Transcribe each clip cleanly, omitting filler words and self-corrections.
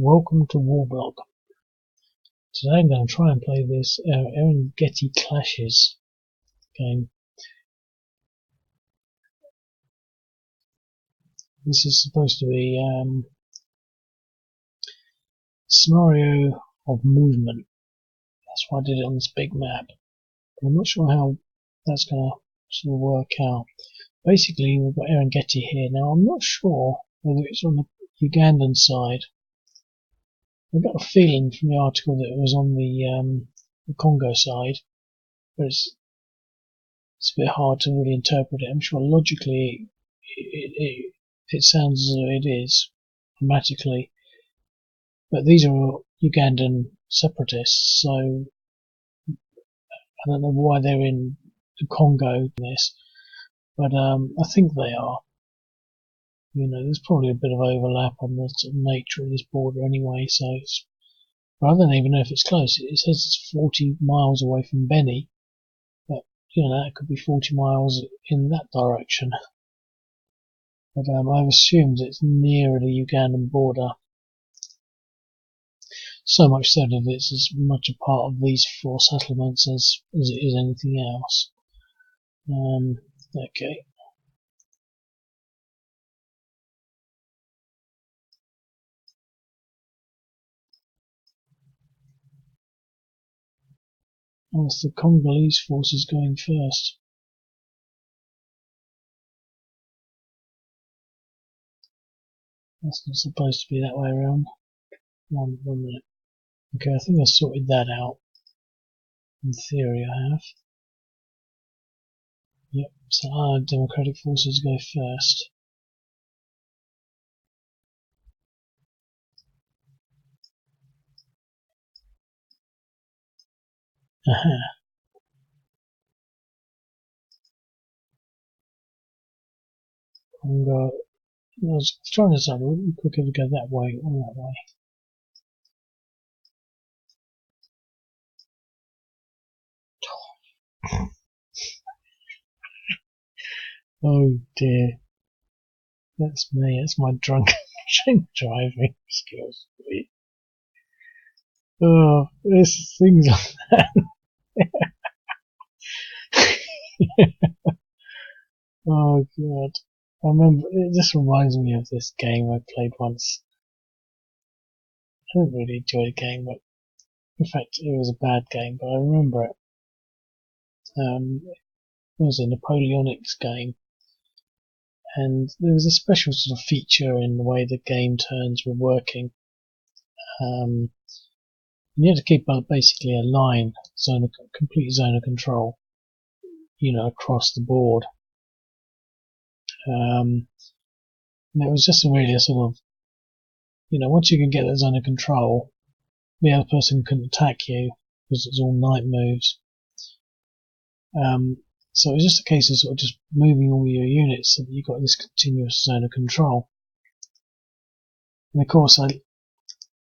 Welcome to Warblog. Today I'm going to try and play this Eringeti Clashes game. This is supposed to be scenario of movement. That's why I did it on this big map. But I'm not sure how that's going to sort of work out. Basically, we've got Eringeti here. Now I'm not sure whether it's on the Ugandan side. I got a feeling from the article that it was on the Congo side, but it's a bit hard to really interpret it. I'm sure logically it sounds as though it is, grammatically, but these are Ugandan separatists, so I don't know why they're in the Congo in this, but I think they are. You know, there's probably a bit of overlap on the sort of nature of this border anyway, so but I don't even know if it's close. It says it's 40 miles away from Beni, but you know, that could be 40 miles in that direction. But I've assumed it's near the Ugandan border. So much so that it's as much a part of these four settlements as it is anything else. Okay. And it's the Congolese forces going first. That's not supposed to be that way around. One minute. Okay, I think I sorted that out. In theory I have. Yep, so our democratic forces go first. Aha. Congo. I was trying to decide, wouldn't it be quicker to go that way or that way? Oh dear. That's me, that's my drunk driving skills. Oh, there's things like that. Oh god. I remember, it just reminds me of this game I played once. I didn't really enjoy the game, but in fact it was a bad game, but I remember it. It was a Napoleonics game, and there was a special sort of feature in the way the game turns were working. You had to keep basically a line, complete zone of control, you know, across the board. And it was just really a sort of, you know, once you can get that zone of control, the other person couldn't attack you because it's all night moves. So it was just a case of sort of just moving all your units so that you got this continuous zone of control. And of course,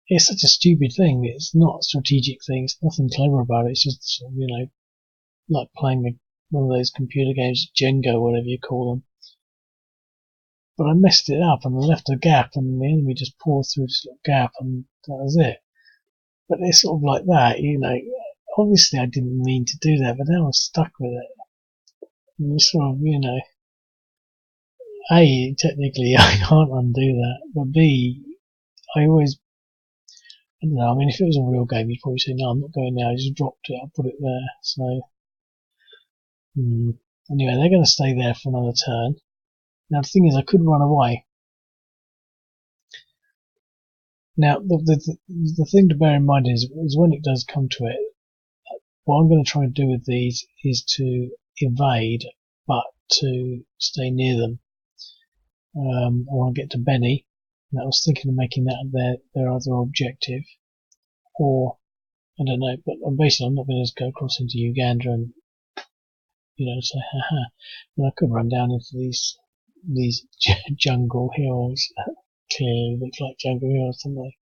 it's such a stupid thing. It's not a strategic thing. It's nothing clever about it. It's just sort of, you know, like playing with one of those computer games, Jenga, whatever you call them. But I messed it up and I left a gap, and the enemy just poured through this little gap, and that was it. But it's sort of like that, you know. Obviously, I didn't mean to do that, but now I'm stuck with it. And you sort of, you know, A, technically I can't undo that, but B, I always, I don't know, I mean, if it was a real game, you'd probably say, no, I'm not going there, I just dropped it, I put it there, so, anyway, they're going to stay there for another turn. Now, the thing is, I could run away. Now, the thing to bear in mind is when it does come to it, what I'm going to try and do with these is to evade, but to stay near them. I want to get to Beni, and I was thinking of making that their other objective, or I don't know, but basically I'm not going to go across into Uganda and, you know, say haha. But I could run down into these jungle hills. Clearly look like jungle hills, don't they?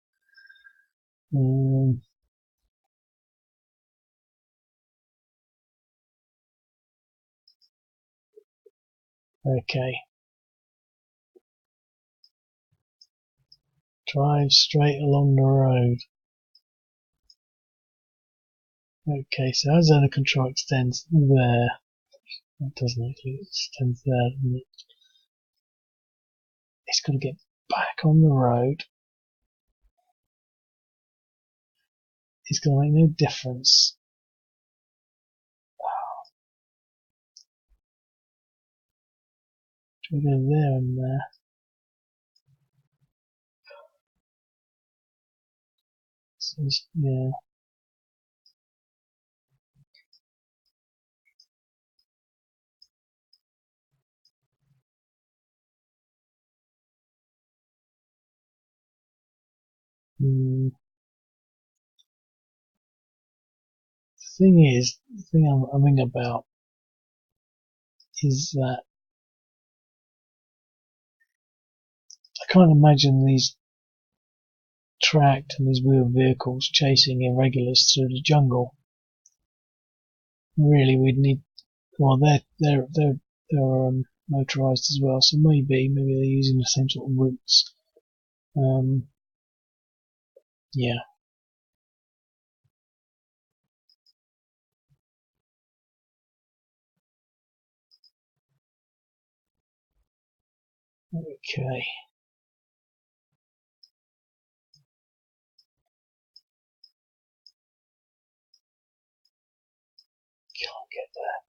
Okay. Drive straight along the road. Okay, so our zone of control extends there. It doesn't actually, it extends there, doesn't it? It's got to get back on the road. It's going to make no difference. We go there and there. So yeah. The thing I'm umming about is that I can't imagine these tracked and these wheeled vehicles chasing irregulars through the jungle. Really, we'd need. Well, they're motorized as well, so maybe they're using the same sort of routes. Yeah. Okay. Can't get there.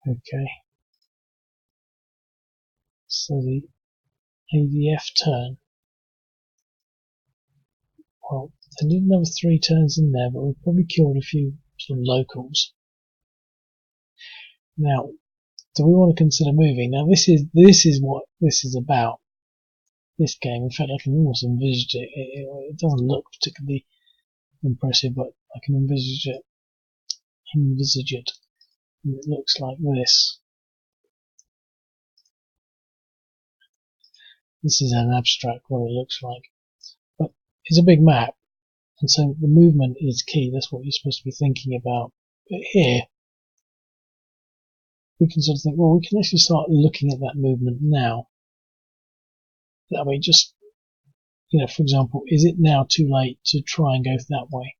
Okay. So the ADF turn. Well, they didn't have 3 turns in there, but we probably killed a few sort of locals. Now, do we want to consider moving? Now, this is what this is about. This game, in fact, I can almost envisage it. It doesn't look particularly impressive, but I can envisage it. And it looks like this. This is an abstract what it looks like, but it's a big map, and so the movement is key. That's what you're supposed to be thinking about. But here, we can sort of think, well, we can actually start looking at that movement now. I mean, just, for example, is it now too late to try and go that way?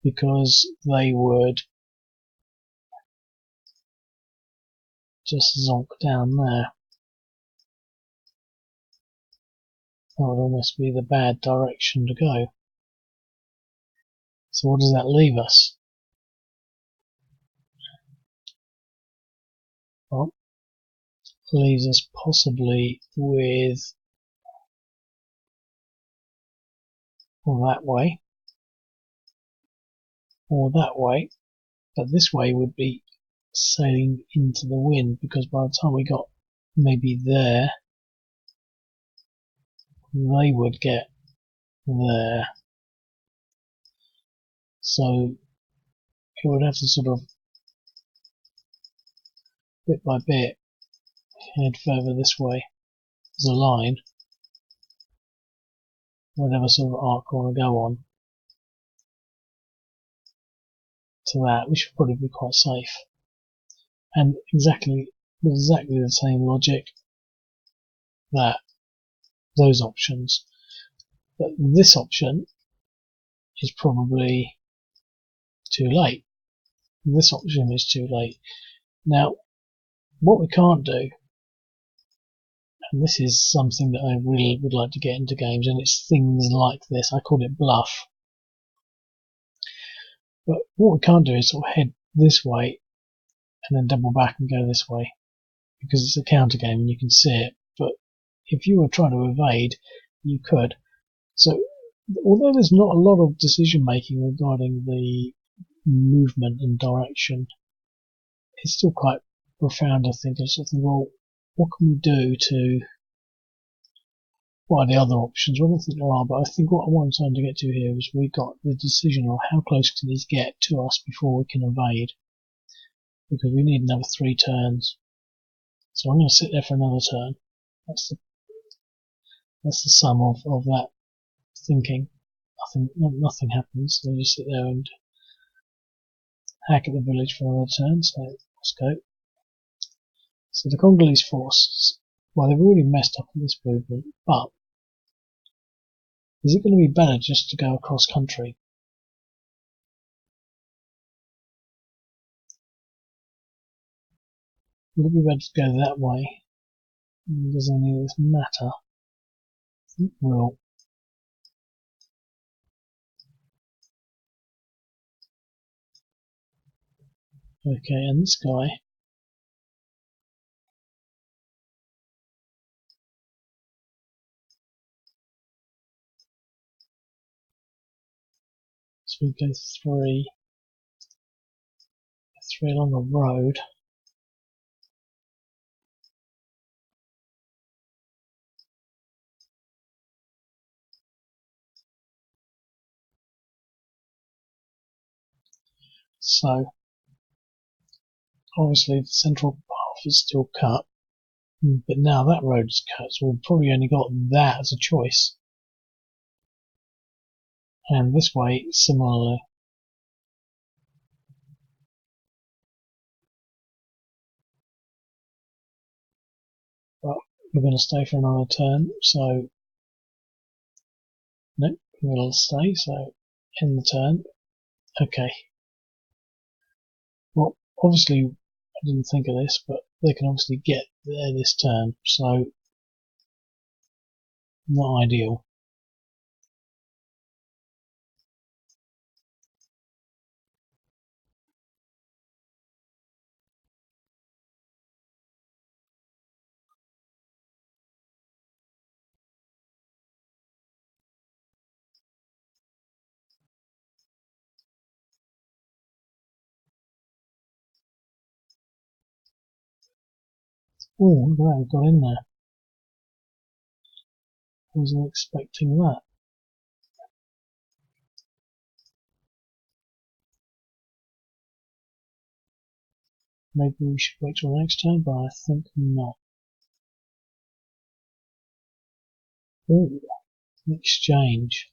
Because they would just zonk down there. That would almost be the bad direction to go. So what does that leave us? Well, it leaves us possibly with that way, or that way, but this way would be sailing into the wind, because by the time we got maybe there, they would get there. So it would have to sort of bit by bit head further this way as a line, whatever sort of arc we want to go on to that, which would probably be quite safe. And exactly the same logic, that those options, but this option is probably too late. This option is too late. Now, what we can't do, and this is something that I really would like to get into games, and it's things like this. I call it bluff. But what we can't do is sort of head this way and then double back and go this way, because it's a counter game and you can see it. But if you were trying to evade, you could. So, although there's not a lot of decision making regarding the movement and direction, it's still quite profound, I think. It's something, well, what can we do to, what are the other options? Well, I don't think there are, but I think what I'm trying to get to here is we got the decision of how close can these get to us before we can evade. because we need another 3 turns. So I'm going to sit there for another turn. That's the sum of that thinking. Nothing happens. They just sit there and hack at the village for another turn. So let's go. So the Congolese forces, well, they've already messed up in this movement, but is it going to be better just to go across country? Would it be better to go that way? Does any of this matter? It will. Okay, and this guy. So we go three along the road. So obviously the central path is still cut, but now that road is cut, so we've probably only got that as a choice. And this way, similarly. But we're going to stay for another turn, so nope, we'll stay, so end the turn. Okay. Well, obviously, I didn't think of this, but they can obviously get there this turn, so not ideal. Oh, look at that, we got in there. Wasn't expecting that. Maybe we should wait till next turn, but I think not. Ooh, exchange.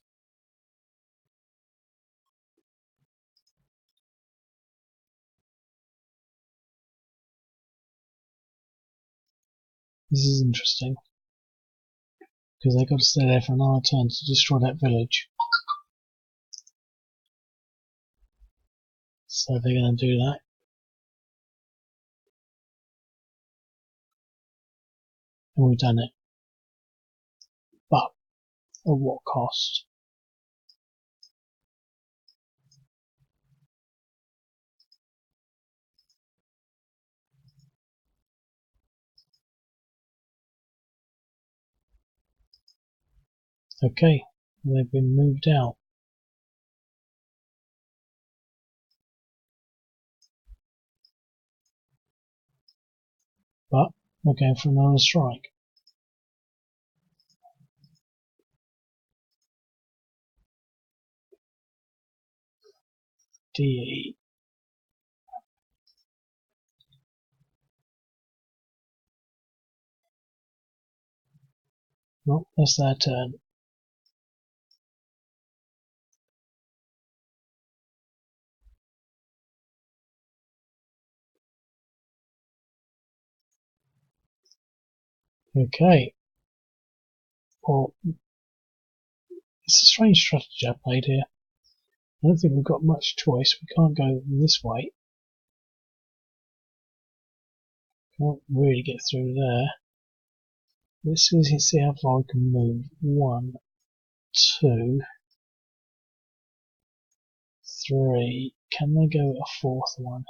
This is interesting, because they've got to stay there for another turn to destroy that village. So they're going to do that. And we've done it. But at what cost? Okay, they've been moved out. But we're going for another strike. DE. Well, that's their turn. Okay. Well, it's a strange strategy I played here. I don't think we've got much choice. We can't go this way. Can't really get through there. Let's see how far we can move. 1, 2, 3. Can they go a fourth one?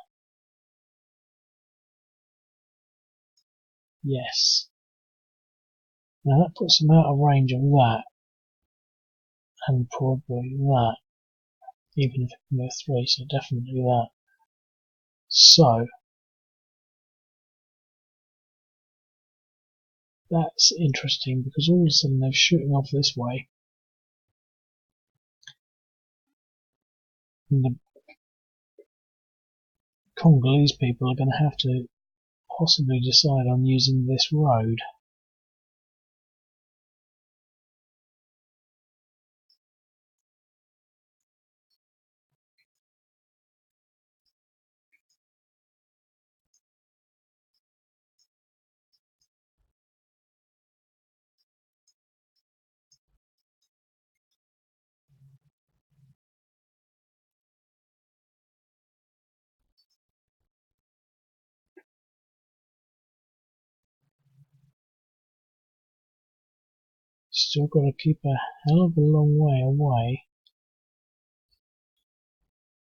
Yes. Now that puts them out of range of that, and probably that, even if it can go 3, so definitely that. So, that's interesting, because all of a sudden they're shooting off this way. And Congolese people are going to have to possibly decide on using this road. Still got to keep a hell of a long way away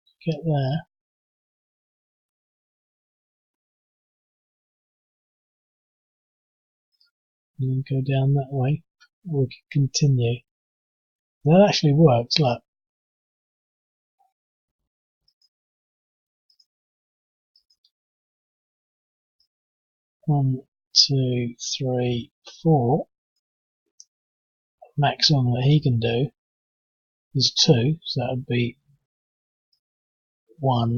to get there. And then go down that way. Or we can continue. That actually works, look. One, two, three, four. Maximum that he can do is 2, so that would be 1,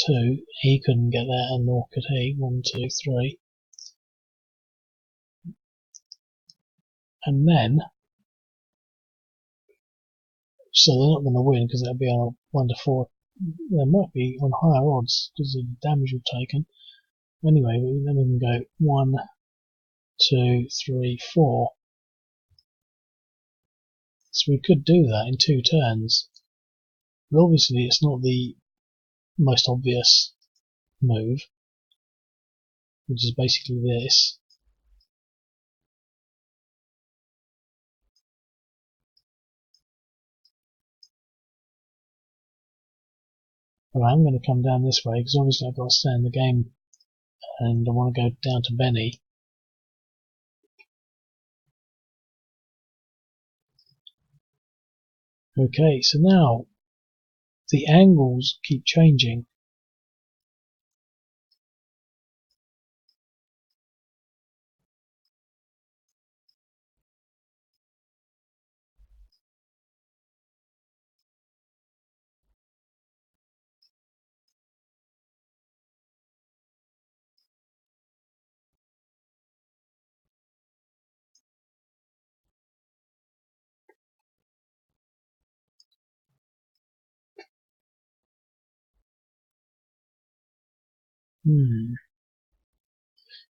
2. He couldn't get there, and nor could he. 1, 2, 3. And then, so they're not going to win because that'll be on a 1 to 4. They might be on higher odds because of the damage we've taken. Anyway, then we can go 1, 2, 3, 4. So we could do that in 2 turns. But obviously it's not the most obvious move, which is basically this. But I'm going to come down this way because obviously I've got to stay in the game and I want to go down to Benny. Okay, so now the angles keep changing.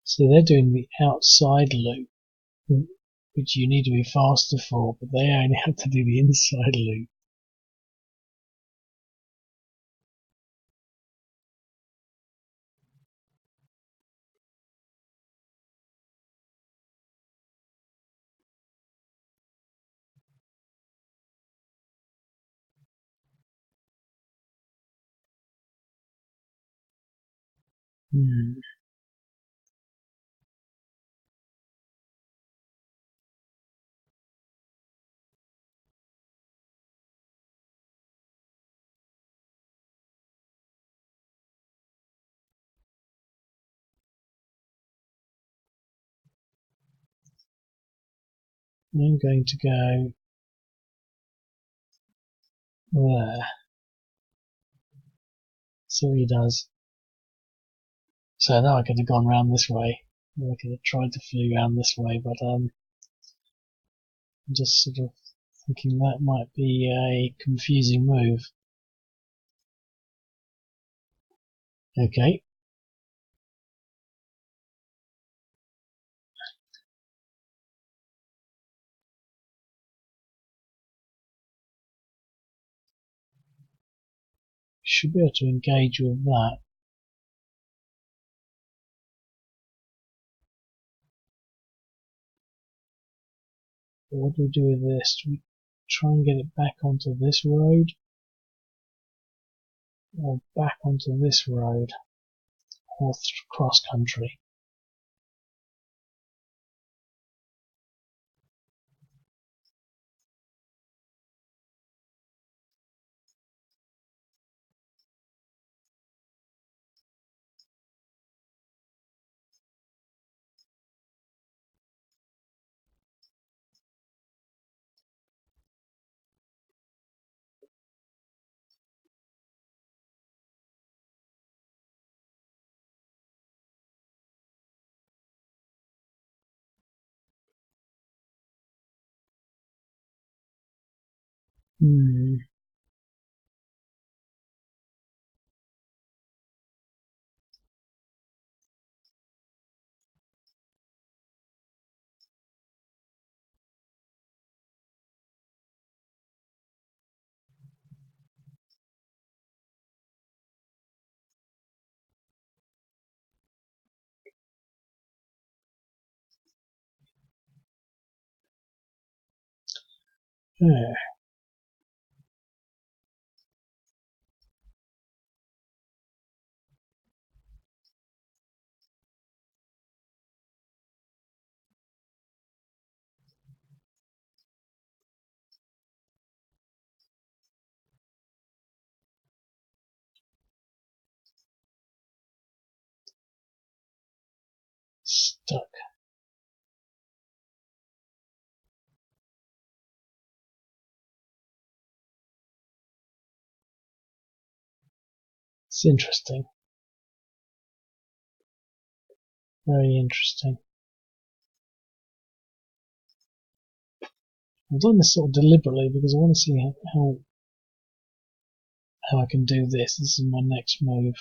So they're doing the outside loop, which you need to be faster for, but they only have to do the inside loop. I'm going to go there. See what he does. So now I could have gone round this way. I could have tried to flee around this way, but I'm just sort of thinking that might be a confusing move. Okay. Should be able to engage with that. But what do we do with this? Do we try and get it back onto this road? Or back onto this road? Or cross country? Hmm. Yeah. Stuck. It's interesting. Very interesting. I've done this sort of deliberately because I want to see how I can do this. This is my next move.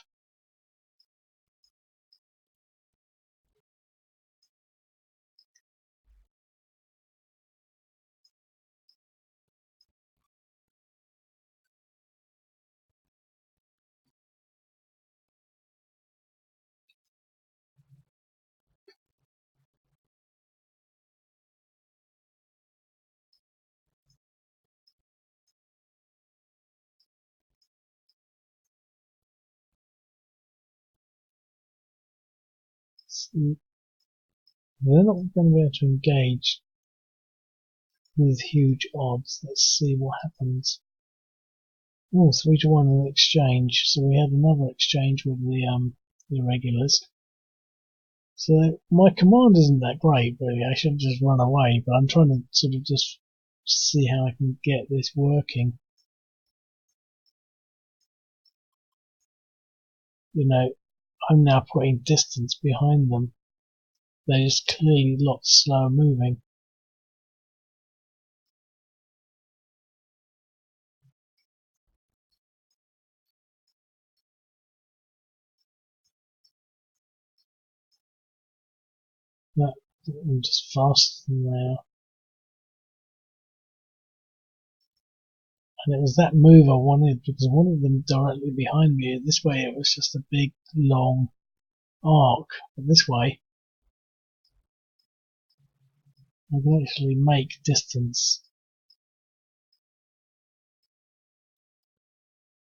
They're not going to be able to engage with huge odds. Let's see what happens. Oh, 3-1 in the exchange. So we had another exchange with the irregulars. So my command isn't that great, really. I should just run away, but I'm trying to sort of just see how I can get this working. You know, I'm now putting distance behind them. They're just clearly a lot slower moving. That, I'm just faster than they are. And it was that move I wanted because I wanted them directly behind me. This way it was just a big, long arc. But this way I can actually make distance.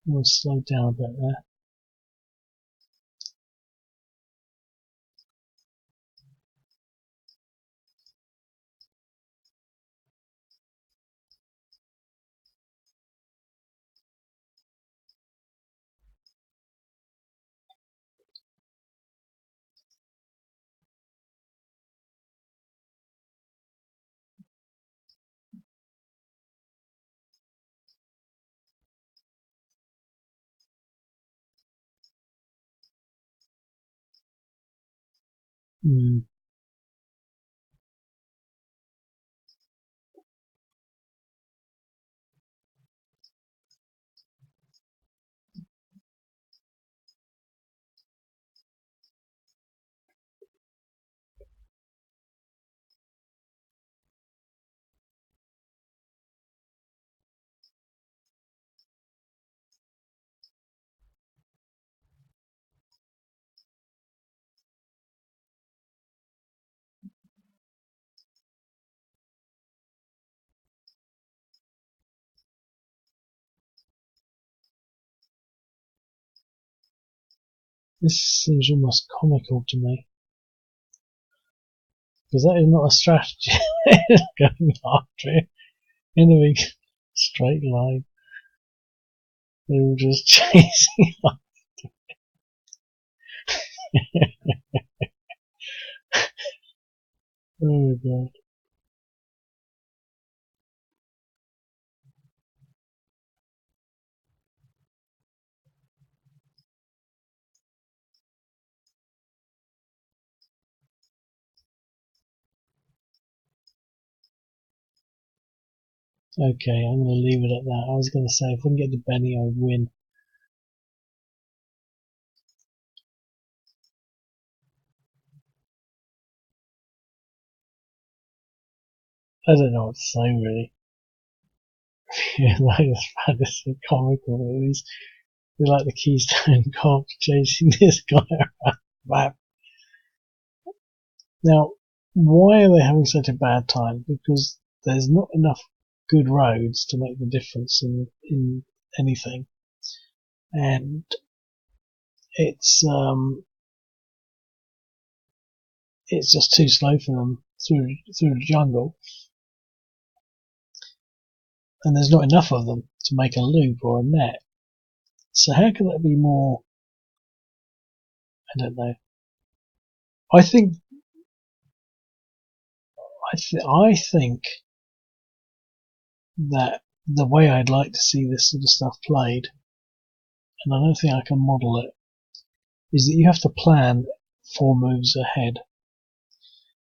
I'll slow down a bit there. Hmm. This seems almost comical to me because that is not a strategy. Going after it in a big straight line. They were just chasing. Oh god. Okay, I'm going to leave it at that. I was going to say if I can get the Benny, I would win. I don't know what to say really. Yeah, it's so comical. They're like the Keystone Cops chasing this guy around the map. Now, why are they having such a bad time? Because there's not enough good roads to make the difference in anything, and it's just too slow for them through the jungle, and there's not enough of them to make a loop or a net. So how can that be more? I don't know. I think I think that the way I'd like to see this sort of stuff played, and I don't think I can model it, is that you have to plan 4 moves ahead.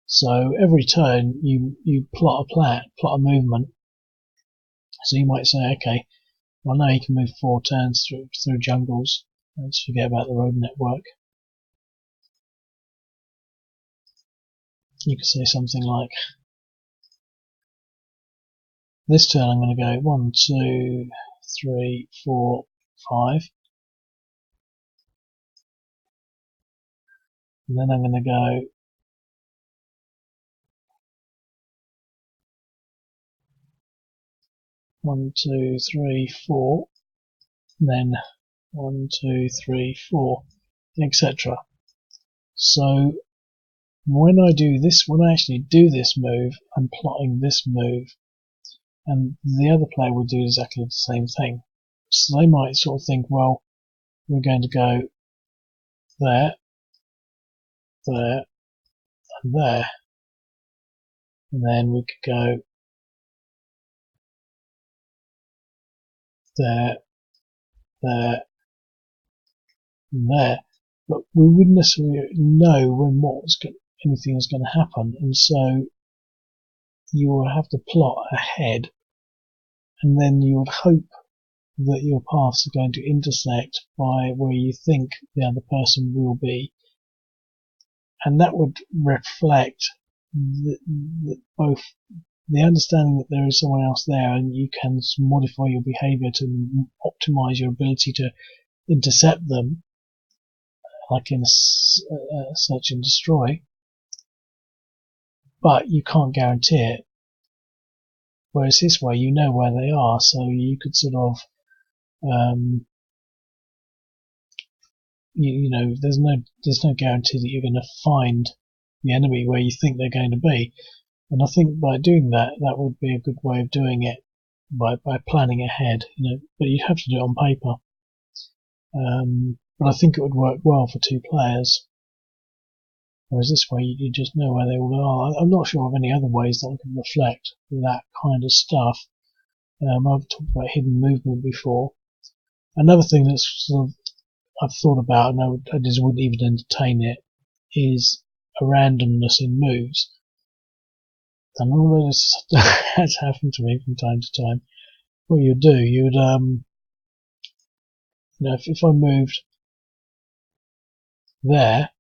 So every turn you plot a movement. So you might say, okay, well now you can move 4 turns through jungles. Let's forget about the road network. You could say something like, this turn I'm going to go 1, 2, 3, 4, 5. And then I'm going to go 1, 2, 3, 4. And then 1, 2, 3, 4, etc. So when I actually do this move, I'm plotting this move, and the other player will do exactly the same thing. So they might sort of think, well, we're going to go there, there, and there, and then we could go there, there, and there, but we wouldn't necessarily know when anything was going to happen, and so you will have to plot ahead, and then you would hope that your paths are going to intersect by where you think the other person will be, and that would reflect both the understanding that there is someone else there and you can modify your behavior to optimize your ability to intercept them, like in a search and destroy, but you can't guarantee it. Whereas this way you know where they are, so you could sort of you know there's no guarantee that you're going to find the enemy where you think they're going to be. And I think by doing that would be a good way of doing it, by planning ahead, but you have to do it on paper. But I think it would work well for 2 players. Whereas this way you just know where they all are. I'm not sure of any other ways that I can reflect that kind of stuff. I've talked about hidden movement before. Another thing that's sort of I've thought about, and I just wouldn't even entertain it, is a randomness in moves. And all of this has happened to me from time to time. What you'd do, if I moved there,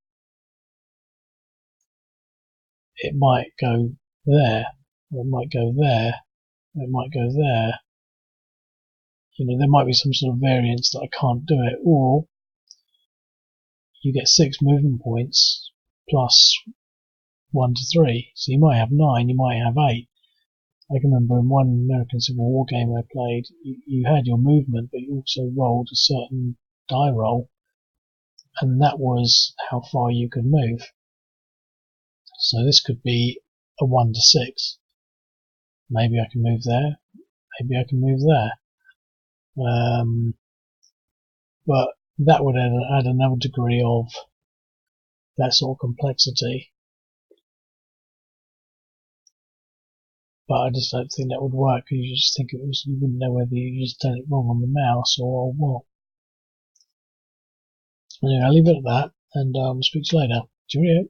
it might go there, or it might go there, or it might go there. There might be some sort of variance that I can't do it, or you get 6 movement points plus 1 to 3. So you might have 9, you might have 8. I can remember in one American Civil War game I played, you had your movement, but you also rolled a certain die roll, and that was how far you could move. So this could be a 1 to 6. Maybe I can move there, maybe I can move there. But that would add another degree of that sort of complexity. But I just don't think that would work, because you just think you wouldn't know whether you just done it wrong on the mouse or what. Anyway, I'll leave it at that, and speak to you later. Cheerio.